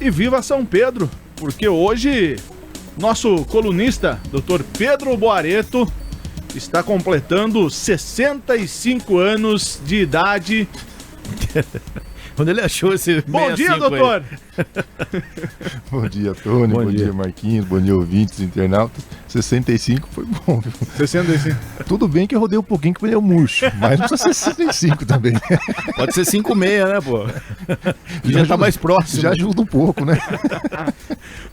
e viva São Pedro, porque hoje nosso colunista, Dr. Pedro Boareto, está completando 65 anos de idade. Onde ele achou esse 65? Bom dia, doutor! Bom dia, Tony. Bom dia, Marquinhos. Bom dia, ouvintes, internautas. 65 foi bom, viu? 65. Tudo bem que eu rodei um pouquinho que pneu murcho, mas não precisa ser 65 também. Pode ser 56, né, pô? Já tá mais próximo. Já ajuda um pouco, né?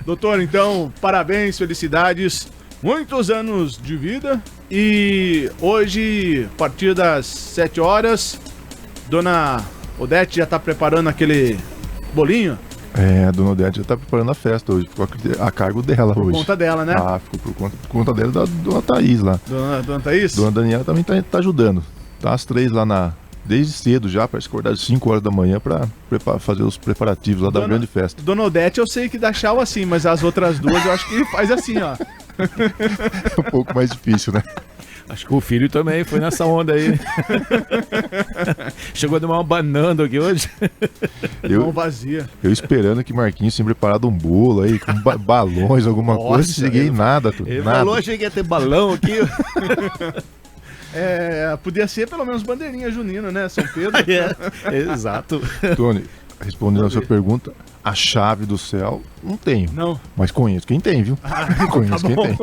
Doutor, então, parabéns, felicidades. Muitos anos de vida. E hoje, a partir das 7 horas, dona Odete já tá preparando aquele bolinho? É, a dona Odete já tá preparando a festa hoje, ficou a cargo dela hoje. Por conta dela, né? Ah, ficou por conta dela da dona Thaís lá. Dona Thaís? Dona Daniela também tá ajudando. Tá as 3 lá desde cedo já, para acordar às 5 horas da manhã para fazer os preparativos lá da grande festa. Dona Odete eu sei que dá tchau assim, mas as outras duas eu acho que faz assim, ó. É um pouco mais difícil, né? Acho que o filho também foi nessa onda aí. Chegou a dar uma banana aqui hoje. Mão vazia. Eu esperando que Marquinhos tinha preparado um bolo aí, com balões, alguma coisa. Cheguei nada, tudo. Ele nada. falou, achei que ia ter balão aqui. Podia ser pelo menos bandeirinha junina, né? São Pedro. Exato. Tony, respondendo a sua pergunta, a chave do céu não tenho. Não. Mas conheço quem tem, viu? Conheço quem tem.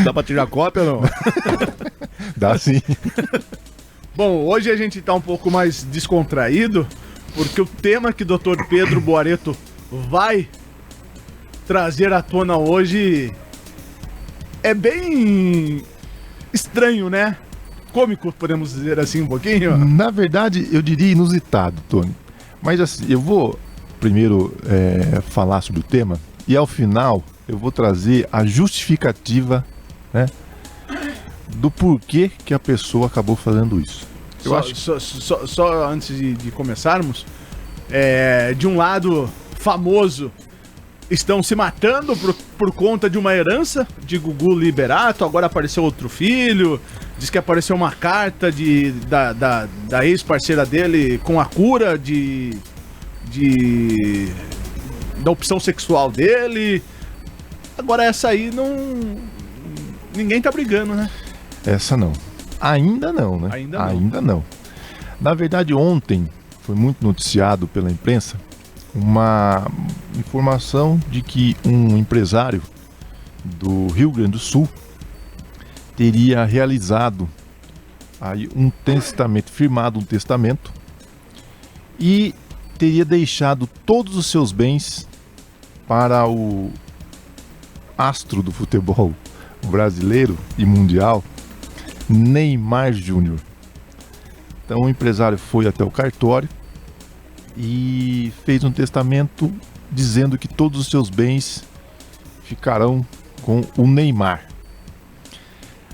Dá pra tirar cópia ou não? Dá sim. Bom, hoje a gente tá um pouco mais descontraído, porque o tema que o Dr. Pedro Boareto vai trazer à tona hoje é bem estranho, né? Cômico, podemos dizer assim um pouquinho. Na verdade, eu diria inusitado, Tony. Mas assim, eu vou primeiro falar sobre o tema e ao final eu vou trazer a justificativa, né, do porquê que a pessoa acabou fazendo isso. Só antes de começarmos, de um lado, famoso, estão se matando por conta de uma herança de Gugu Liberato, agora apareceu outro filho, diz que apareceu uma carta da ex-parceira dele com a cura da opção sexual dele. Agora essa aí ninguém tá brigando, né? Essa não. Ainda não, né? Ainda não. Na verdade, ontem foi muito noticiado pela imprensa uma informação de que um empresário do Rio Grande do Sul teria realizado aí firmado um testamento e teria deixado todos os seus bens para o astro do futebol brasileiro e mundial, Neymar Júnior. Então o empresário foi até o cartório e fez um testamento dizendo que todos os seus bens ficarão com o Neymar.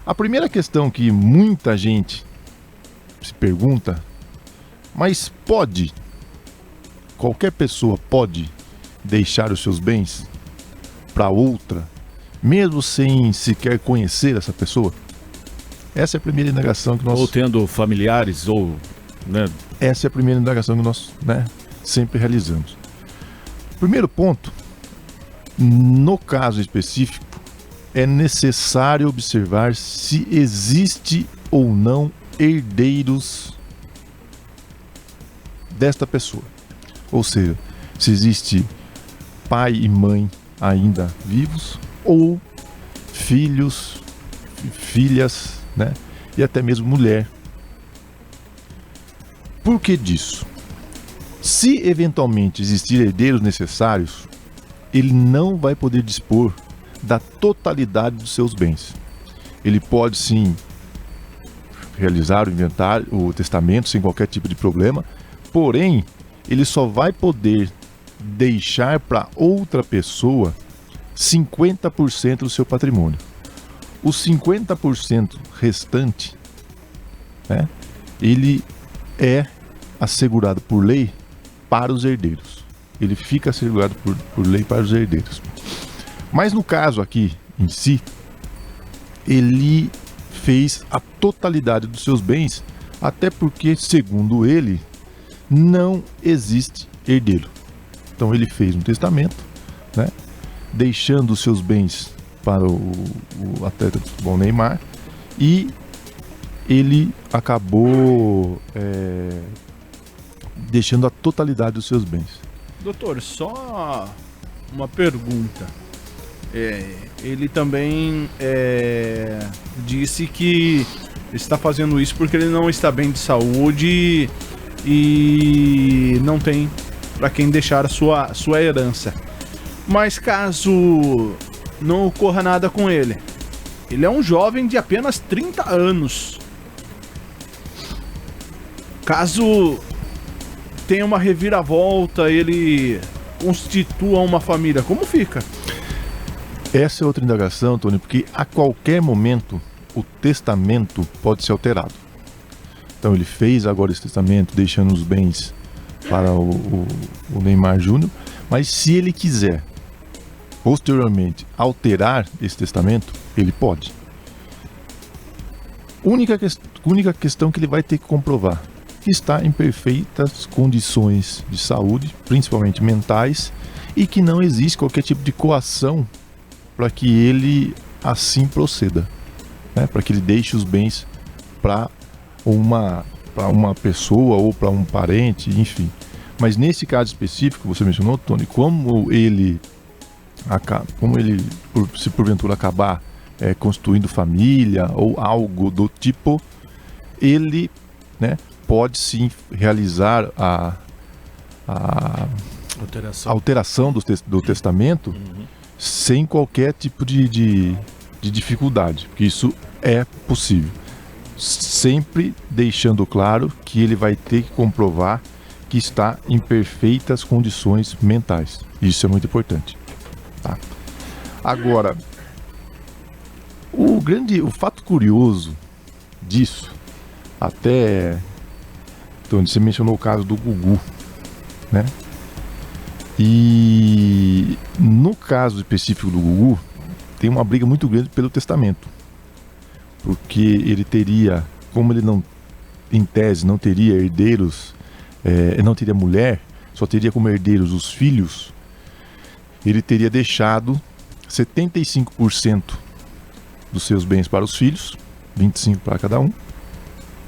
A primeira questão que muita gente se pergunta, mas qualquer pessoa pode deixar os seus bens para outra, mesmo sem sequer conhecer essa pessoa? Essa é a primeira indagação que nós... Ou tendo familiares, ou... né? Essa é a primeira indagação que nós, sempre realizamos. Primeiro ponto, no caso específico, é necessário observar se existe ou não herdeiros desta pessoa. Ou seja, se existe pai e mãe ainda vivos, ou filhos, filhas, e até mesmo mulher. Por que disso? Se eventualmente existir herdeiros necessários, ele não vai poder dispor da totalidade dos seus bens. Ele pode sim realizar o inventário, o testamento sem qualquer tipo de problema, porém ele só vai poder deixar para outra pessoa 50% do seu patrimônio. Os 50% restante, ele é assegurado por lei para os herdeiros. Ele fica assegurado por lei para os herdeiros. Mas no caso aqui em si, ele fez a totalidade dos seus bens, até porque, segundo ele, não existe herdeiro. Então ele fez um testamento, né, deixando os seus bens para o atleta de futebol Neymar, e ele acabou deixando a totalidade dos seus bens. Doutor, só uma pergunta. Ele também disse que está fazendo isso porque ele não está bem de saúde e não tem para quem deixar a sua herança. Mas caso não ocorra nada com ele, ele é um jovem de apenas 30 anos. Caso tenha uma reviravolta, ele constitua uma família, como fica? Essa é outra indagação, Tony, porque a qualquer momento o testamento pode ser alterado. Então ele fez agora esse testamento, deixando os bens para o Neymar Júnior, mas se ele quiser posteriormente alterar esse testamento, ele pode. Única questão que ele vai ter que comprovar: que está em perfeitas condições de saúde, principalmente mentais, e que não existe qualquer tipo de coação para que ele assim proceda, né? Para que ele deixe os bens para uma pessoa ou para um parente, enfim. Mas nesse caso específico, você mencionou, Tony, como ele se porventura acabar constituindo família ou algo do tipo, ele, né, pode sim realizar a alteração do testamento, sem qualquer tipo de dificuldade, porque isso é possível, sempre deixando claro que ele vai ter que comprovar que está em perfeitas condições mentais. Isso é muito importante, tá? Agora, o fato curioso disso, até então, você mencionou o caso do Gugu, né? E no caso específico do Gugu, tem uma briga muito grande pelo testamento, porque ele teria, como ele não, em tese, não teria herdeiros, não teria mulher, só teria como herdeiros os filhos, ele teria deixado 75% dos seus bens para os filhos, 25% para cada um,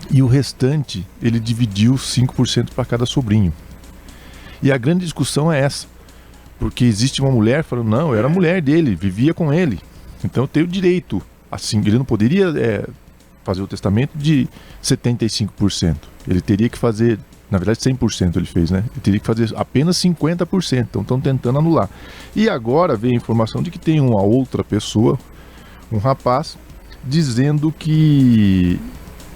e o restante ele dividiu 5% para cada sobrinho. E a grande discussão é essa, porque existe uma mulher falando: não, eu era a mulher dele, vivia com ele, então eu tenho direito. Assim, ele não poderia fazer o testamento de 75%, ele teria que fazer, na verdade 100% ele fez, né? Ele teria que fazer apenas 50%, então estão tentando anular. E agora veio a informação de que tem uma outra pessoa, um rapaz, dizendo que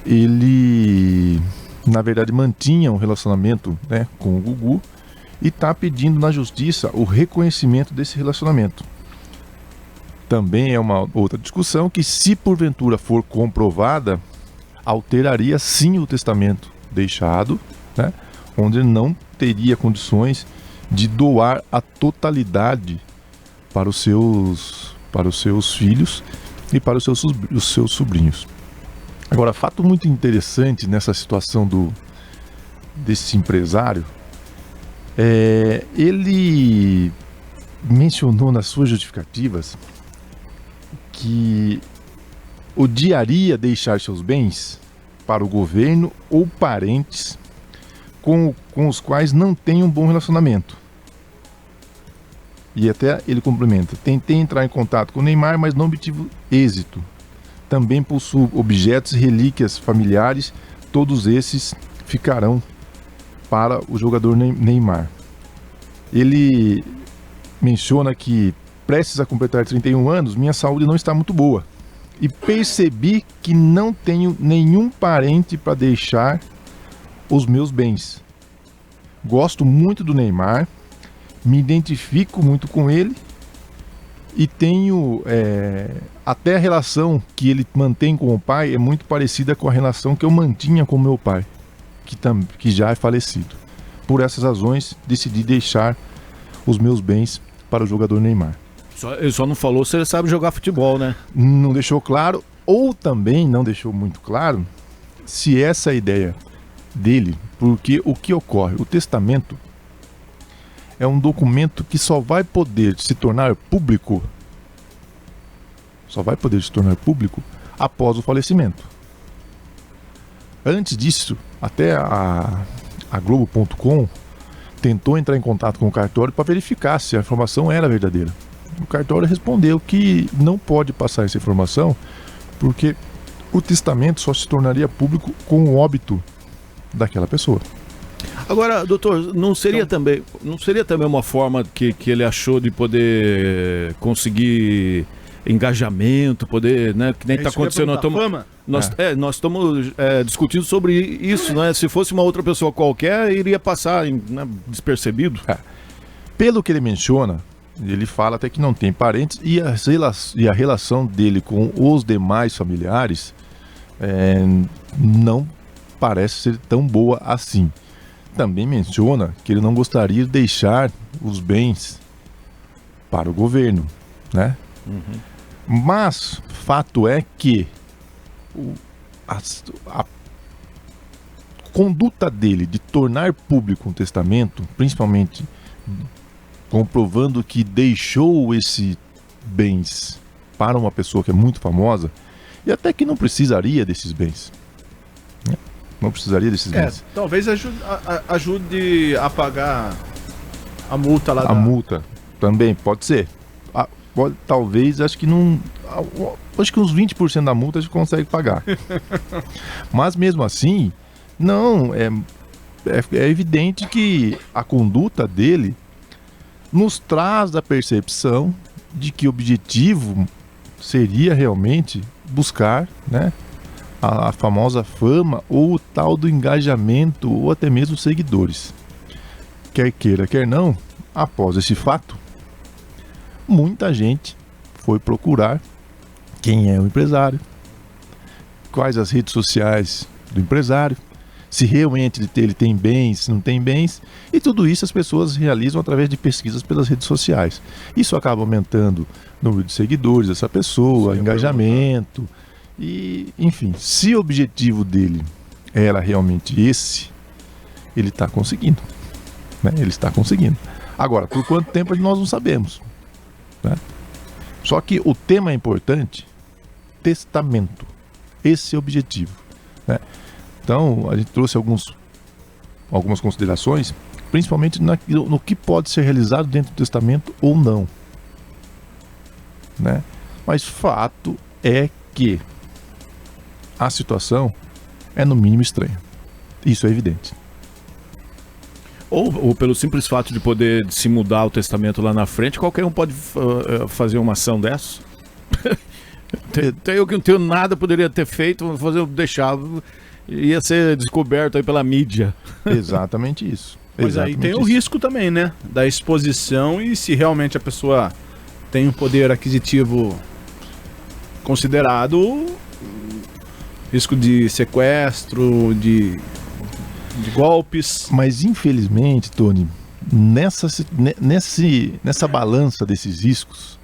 ele, na verdade, mantinha um relacionamento, né, com o Gugu, e está pedindo na justiça o reconhecimento desse relacionamento. Também é uma outra discussão que, se porventura for comprovada, alteraria sim o testamento deixado, né, onde ele não teria condições de doar a totalidade para os seus filhos e para os seus sobrinhos. Agora, fato muito interessante nessa situação desse empresário, ele mencionou nas suas justificativas que odiaria deixar seus bens para o governo ou parentes com os quais não tem um bom relacionamento. E até ele complementa: tentei entrar em contato com o Neymar, mas não obtive êxito. Também possuo objetos e relíquias familiares, todos esses ficarão para o jogador Neymar. Ele menciona que, prestes a completar 31 anos, minha saúde não está muito boa e percebi que não tenho nenhum parente para deixar os meus bens. Gosto muito do Neymar, me identifico muito com ele e tenho até a relação que ele mantém com o pai é muito parecida com a relação que eu mantinha com meu pai, que já é falecido. Por essas razões, decidi deixar os meus bens para o jogador Neymar. Ele só não falou se ele sabe jogar futebol, né? Não deixou claro, ou também não deixou muito claro se essa é a ideia dele, porque o que ocorre? O testamento é um documento que só vai poder se tornar público, após o falecimento. Antes disso, até a Globo.com tentou entrar em contato com o cartório para verificar se a informação era verdadeira. O cartório respondeu que não pode passar essa informação porque o testamento só se tornaria público com o óbito daquela pessoa. Agora, doutor, não seria também uma forma que ele achou de poder conseguir engajamento, poder, né, que nem está acontecendo na fama? Nós estamos discutindo sobre isso, né? Se fosse uma outra pessoa qualquer, iria passar despercebido. Pelo que ele menciona, ele fala até que não tem parentes e a relação dele com os demais familiares não parece ser tão boa assim. Também menciona que ele não gostaria de deixar os bens para o governo, né? Uhum. Mas fato é que a conduta dele de tornar público um testamento, principalmente comprovando que deixou esses bens para uma pessoa que é muito famosa e até que não precisaria desses bens. Não precisaria desses bens. Talvez ajude a pagar a multa lá. A multa também pode ser. Talvez, acho que não. Acho que uns 20% da multa a gente consegue pagar. Mas mesmo assim, não. É evidente que a conduta dele nos traz a percepção de que o objetivo seria realmente buscar, né, a famosa fama ou o tal do engajamento ou até mesmo seguidores. Quer queira, quer não, após esse fato, muita gente foi procurar quem é o empresário, quais as redes sociais do empresário, se realmente ele tem bens, se não tem bens, e tudo isso as pessoas realizam através de pesquisas pelas redes sociais. Isso acaba aumentando o número de seguidores dessa pessoa, engajamento. E, enfim, se o objetivo dele era realmente esse, ele está conseguindo, né? Ele está conseguindo. Agora, por quanto tempo nós não sabemos, né? Só que o tema é importante, testamento. Esse é o objetivo, né? Então, a gente trouxe algumas considerações, principalmente no que pode ser realizado dentro do testamento ou não, né? Mas fato é que a situação é no mínimo estranha. Isso é evidente. Ou pelo simples fato de poder se mudar o testamento lá na frente, qualquer um pode fazer uma ação dessa. Eu que não tenho nada, poderia ter feito, deixar, ia ser descoberto aí pela mídia. Exatamente isso. Mas aí tem o risco também, né? Da exposição, e se realmente a pessoa tem um poder aquisitivo considerado, risco de sequestro, de golpes. Mas infelizmente, Tony, nessa balança desses riscos,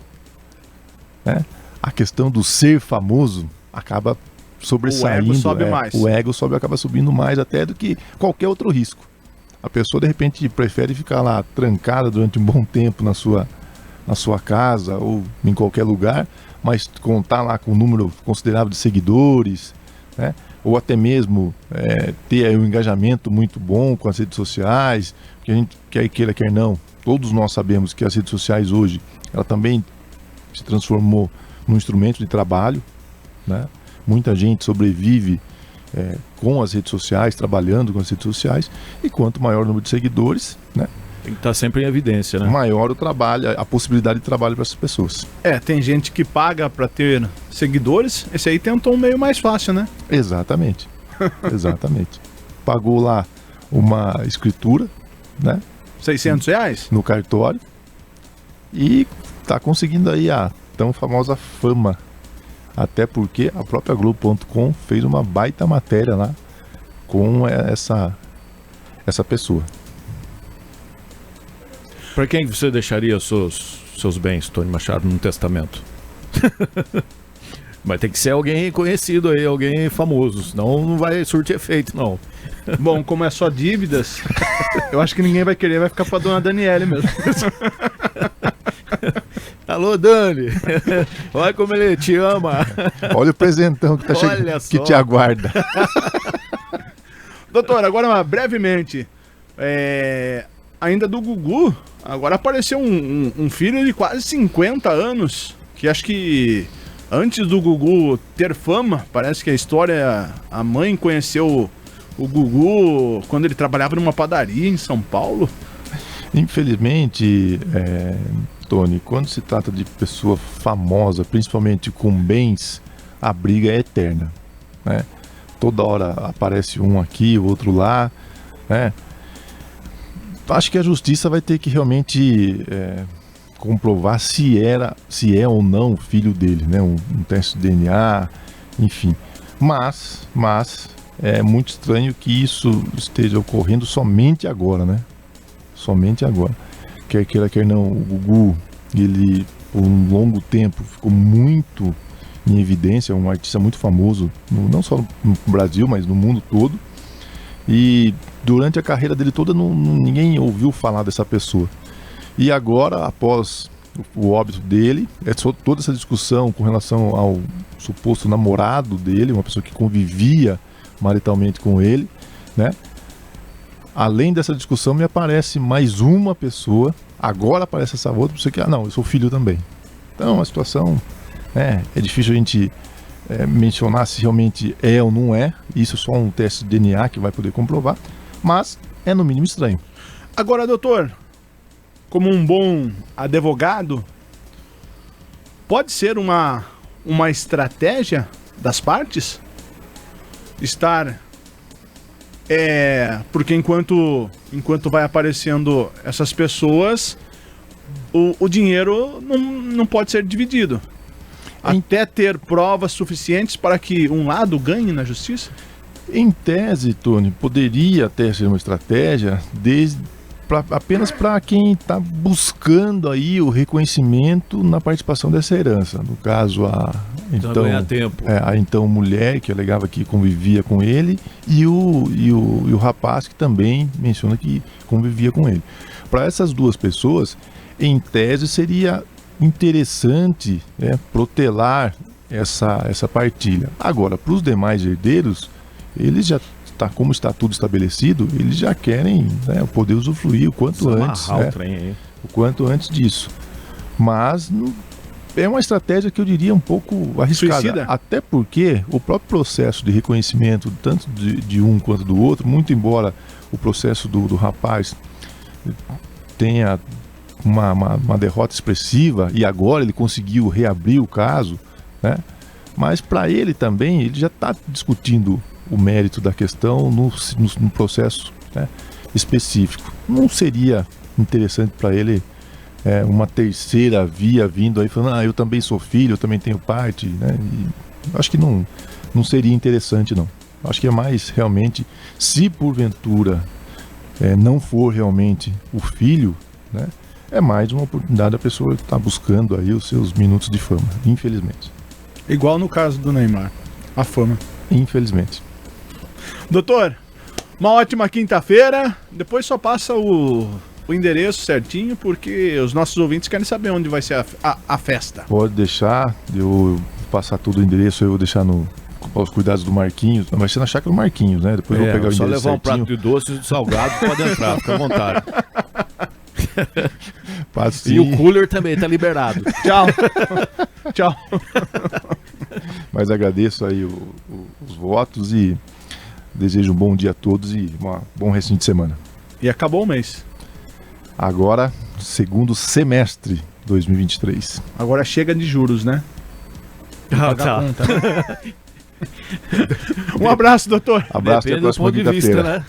né, a questão do ser famoso acaba sobressaindo. O ego sobe mais. O ego acaba subindo mais até do que qualquer outro risco. A pessoa de repente prefere ficar lá trancada durante um bom tempo na sua casa ou em qualquer lugar, mas contar lá com um número considerável de seguidores, né? Ou até mesmo ter aí um engajamento muito bom com as redes sociais, que a gente quer queira, quer não, todos nós sabemos que as redes sociais hoje, ela também se transformou num instrumento de trabalho, né? Muita gente sobrevive com as redes sociais, trabalhando com as redes sociais, e quanto maior o número de seguidores, né, tem que estar sempre em evidência, né? Maior o trabalho, a possibilidade de trabalho para essas pessoas. Tem gente que paga para ter seguidores, esse aí tem um tom meio mais fácil, né? Exatamente. Exatamente. Pagou lá uma escritura, né? R$600? No cartório. E está conseguindo aí a tão famosa fama. Até porque a própria Globo.com fez uma baita matéria lá com essa pessoa. Para quem você deixaria seus bens, Tony Machado, no testamento? Mas tem que ser alguém conhecido aí, alguém famoso, senão não vai surtir efeito, não. Bom, como é só dívidas, Eu acho que ninguém vai querer, vai ficar pra dona Daniele mesmo. Alô, Dani. Olha como ele te ama. Olha o presentão que tá chegando, que te aguarda. Doutor, agora brevemente, ainda do Gugu, agora apareceu um filho de quase 50 anos, que acho que antes do Gugu ter fama, parece que a história, a mãe conheceu o Gugu quando ele trabalhava numa padaria em São Paulo. Infelizmente, Tony, quando se trata de pessoa famosa, principalmente com bens, a briga é eterna, né? Toda hora aparece um aqui, o outro lá, né? Acho que a justiça vai ter que realmente comprovar se é ou não o filho dele, né? Um teste de DNA, enfim. Mas é muito estranho que isso esteja ocorrendo somente agora, né? Somente agora. Quer queira, quer não, o Gugu, ele por um longo tempo ficou muito em evidência, um artista muito famoso, não só no Brasil, mas no mundo todo. E durante a carreira dele toda, ninguém ouviu falar dessa pessoa. E agora, após o óbito dele, toda essa discussão com relação ao suposto namorado dele, uma pessoa que convivia maritalmente com ele, né? Além dessa discussão, me aparece mais uma pessoa, agora aparece essa outra pessoa que, eu sou filho também. Então, a situação, é difícil a gente mencionar se realmente é ou não é. Isso é só um teste de DNA que vai poder comprovar, mas é no mínimo estranho. Agora, doutor, como um bom advogado, pode ser uma estratégia das partes estar... porque enquanto vai aparecendo essas pessoas, o dinheiro não pode ser dividido. Até ter provas suficientes para que um lado ganhe na justiça? Em tese, Tony, poderia até ser uma estratégia apenas para quem está buscando aí o reconhecimento na participação dessa herança. No caso, a então mulher que alegava que convivia com ele e o rapaz que também menciona que convivia com ele. Para essas duas pessoas, em tese, seria interessante protelar essa partilha. Agora, para os demais herdeiros, eles já como está tudo estabelecido, eles já querem o poder usufruir o quanto antes. O quanto antes disso. Mas é uma estratégia que eu diria um pouco arriscada. Suicida? Até porque o próprio processo de reconhecimento, tanto de um quanto do outro, muito embora o processo do rapaz tenha uma derrota expressiva e agora ele conseguiu reabrir o caso, né? Mas para ele também, ele já está discutindo o mérito da questão no processo específico. Não seria interessante para ele uma terceira via vindo aí falando, eu também sou filho, eu também tenho parte, né? E acho que não seria interessante, não. Acho que é mais realmente, se porventura não for realmente o filho, né? É mais uma oportunidade da pessoa estar buscando aí os seus minutos de fama, infelizmente. Igual no caso do Neymar, a fama. Infelizmente. Doutor, uma ótima quinta-feira. Depois só passa o endereço certinho, porque os nossos ouvintes querem saber onde vai ser a festa. Pode deixar, eu passar todo o endereço, eu vou deixar aos cuidados do Marquinhos. Vai ser na chácara do Marquinhos, né? Depois eu vou pegar o endereço certinho. Só levar certinho. Um prato de doce e de salgado, pode entrar, fica à vontade. E o cooler também tá liberado. Tchau. Tchau. Mas agradeço aí os votos e desejo um bom dia a todos e um bom restinho de semana. E acabou o mês. Agora, segundo semestre 2023. Agora chega de juros, né? Tá. Um abraço, doutor. Abraço, até a próxima quinta-feira. Né?